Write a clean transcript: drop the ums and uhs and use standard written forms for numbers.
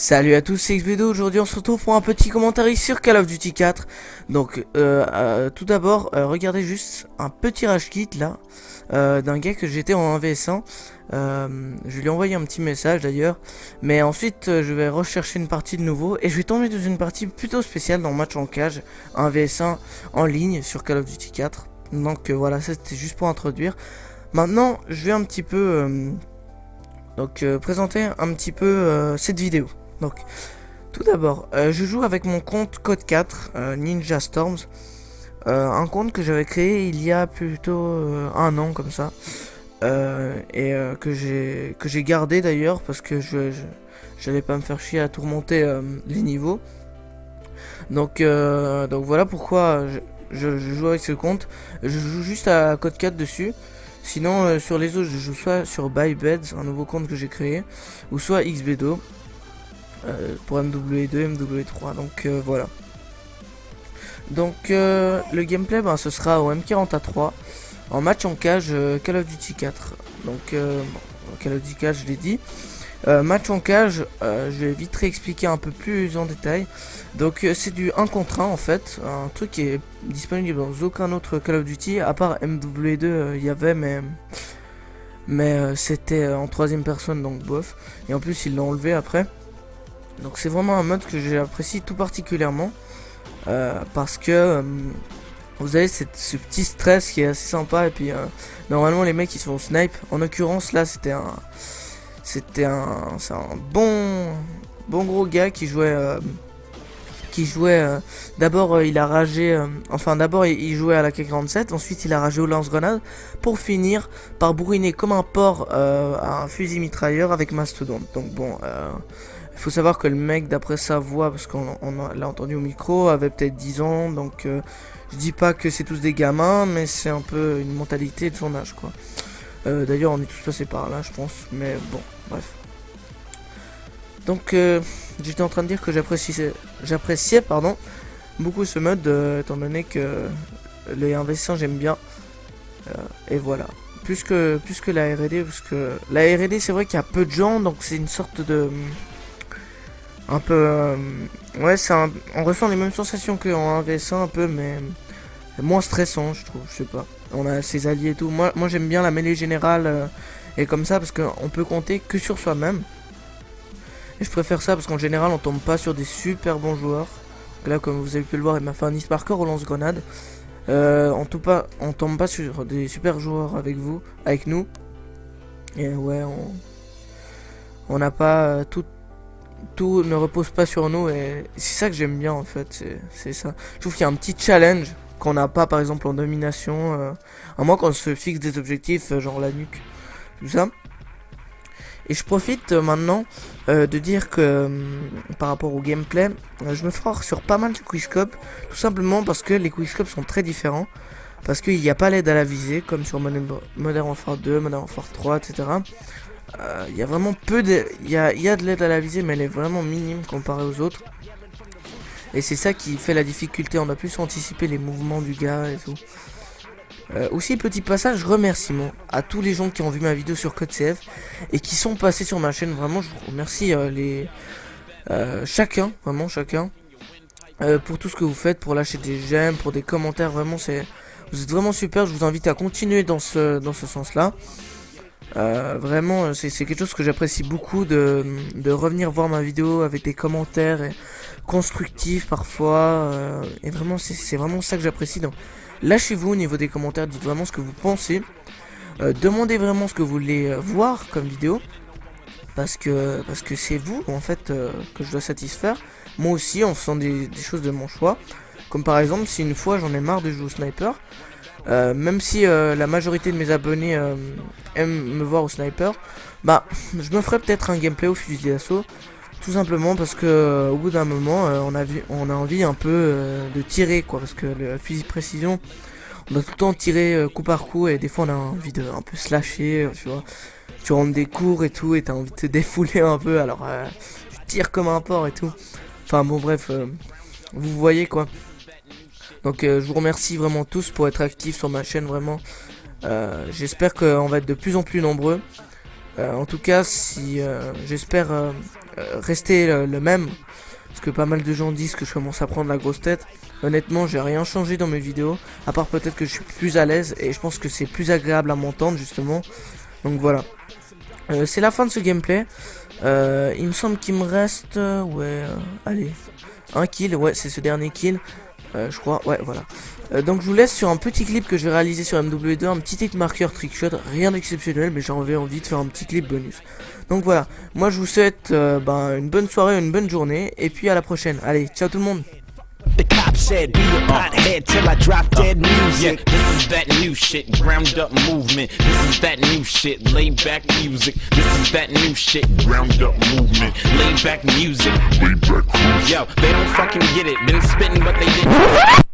Salut à tous, c'est XBdo. Aujourd'hui on se retrouve pour un petit commentaire sur Call of Duty 4. Donc tout d'abord regardez juste un petit rage kit là d'un gars que j'étais en 1vs1. Je lui ai envoyé un petit message d'ailleurs. Mais ensuite je vais rechercher une partie de nouveau et je vais tomber dans une partie plutôt spéciale dans match en cage 1vs1 en ligne sur Call of Duty 4. Donc voilà, ça c'était juste pour introduire. Maintenant je vais un petit peu présenter un petit peu cette vidéo. Donc, tout d'abord, je joue avec mon compte Code 4 Ninja Storms, un compte que j'avais créé il y a plutôt un an comme ça, que j'ai gardé d'ailleurs parce que j'allais pas me faire chier à tout remonter les niveaux. Donc voilà pourquoi je joue avec ce compte. Je joue juste à Code 4 dessus. Sinon sur les autres je joue soit sur ByBeds, un nouveau compte que j'ai créé, ou soit XBdo pour MW2, MW3. Donc voilà. Donc le gameplay ce sera au M40A3 en match en cage Call of Duty 4. Donc Call of Duty 4 je l'ai dit. Match en cage, je vais vite réexpliquer un peu plus en détail. Donc c'est du 1 contre 1 en fait, un truc qui est disponible dans aucun autre Call of Duty, à part MW2 il y avait, mais c'était en troisième personne, donc bof. Et en plus ils l'ont enlevé après. Donc c'est vraiment un mode que j'apprécie tout particulièrement, parce que vous avez ce petit stress qui est assez sympa. Et puis normalement les mecs ils sont snipe. En l'occurrence là c'est un bon gros gars qui jouait d'abord il a ragé, d'abord il jouait à la K47, ensuite il a ragé au lance-grenade pour finir par bourriner comme un porc à un fusil mitrailleur avec Mastodon. Donc bon, il faut savoir que le mec, d'après sa voix, parce qu'on l'a entendu au micro, avait peut-être 10 ans. Donc je dis pas que c'est tous des gamins, mais c'est un peu une mentalité de son âge quoi. D'ailleurs on est tous passés par là je pense, mais bon bref. Donc j'étais en train de dire que j'appréciais beaucoup ce mode, étant donné que les investisseurs j'aime bien, et voilà. Plus que la R&D, parce que la R&D c'est vrai qu'il y a peu de gens, donc c'est une sorte de un peu ouais, on ressent les mêmes sensations qu'en 1vs1 un peu, mais moins stressant je trouve, je sais pas. On a ses alliés et tout. Moi j'aime bien la mêlée générale, et comme ça, parce qu'on peut compter que sur soi-même. Et je préfère ça parce qu'en général on tombe pas sur des super bons joueurs. Là comme vous avez pu le voir, il m'a fait un par cœur au lance-grenade. On tombe pas sur des super joueurs avec nous. Et ouais, on n'a pas tout ne repose pas sur nous, et c'est ça que j'aime bien en fait. C'est ça. Je trouve qu'il y a un petit challenge qu'on n'a pas par exemple en domination, à moins qu'on se fixe des objectifs genre la nuque, tout ça. Et je profite maintenant de dire que par rapport au gameplay, je me force sur pas mal de quickscope, tout simplement parce que les quickscopes sont très différents. Parce qu'il n'y a pas l'aide à la visée comme sur Modern Warfare 2, Modern Warfare 3, etc. Il y a vraiment il y a de l'aide à la visée, mais elle est vraiment minime comparée aux autres. Et c'est ça qui fait la difficulté, on a plus anticipé les mouvements du gars et tout. Aussi, petit passage remerciement à tous les gens qui ont vu ma vidéo sur Code CF et qui sont passés sur ma chaîne. Vraiment je vous remercie chacun, pour tout ce que vous faites, pour lâcher des j'aime, pour des commentaires. Vraiment vous êtes vraiment super. Je vous invite à continuer dans ce sens là. Vraiment c'est quelque chose que j'apprécie beaucoup, de revenir voir ma vidéo avec des commentaires constructifs parfois, et vraiment c'est vraiment ça que j'apprécie. Donc lâchez-vous au niveau des commentaires, dites vraiment ce que vous pensez, demandez vraiment ce que vous voulez voir comme vidéo, parce que c'est vous en fait que je dois satisfaire, moi aussi, en faisant des choses de mon choix. Comme par exemple si une fois j'en ai marre de jouer au sniper, même si la majorité de mes abonnés aiment me voir au sniper, bah je me ferai peut-être un gameplay au fusil d'assaut, tout simplement parce que au bout d'un moment on a envie un peu de tirer quoi, parce que le fusil de précision on doit tout le temps tirer coup par coup, et des fois on a envie de un peu slasher, tu vois, tu rentres des cours et tout et t'as envie de te défouler un peu, alors tu tires comme un porc et tout. Enfin bon bref, vous voyez quoi. Donc je vous remercie vraiment tous pour être actifs sur ma chaîne, vraiment. J'espère qu'on va être de plus en plus nombreux. En tout cas, si j'espère rester le même. Parce que pas mal de gens disent que je commence à prendre la grosse tête. Honnêtement, j'ai rien changé dans mes vidéos. À part peut-être que je suis plus à l'aise. Et je pense que c'est plus agréable à m'entendre justement. Donc voilà. C'est la fin de ce gameplay. Il me semble qu'il me reste... allez. Un kill. Ouais, c'est ce dernier kill. Je crois. Ouais, voilà. Donc je vous laisse sur un petit clip que je vais réaliser sur MW2. Un petit hit marqueur trickshot. Rien d'exceptionnel. Mais j'avais envie de faire un petit clip bonus. Donc voilà. Moi je vous souhaite une bonne soirée, une bonne journée. Et puis à la prochaine. Allez, ciao tout le monde. The cop said, be a pothead till I drop dead music. Yeah, this is that new shit, ground up movement. This is that new shit, laid back music. This is that new shit, ground up movement. Laid back music. Laid back music. Yo, they don't fucking get it. Been spitting, but they didn't.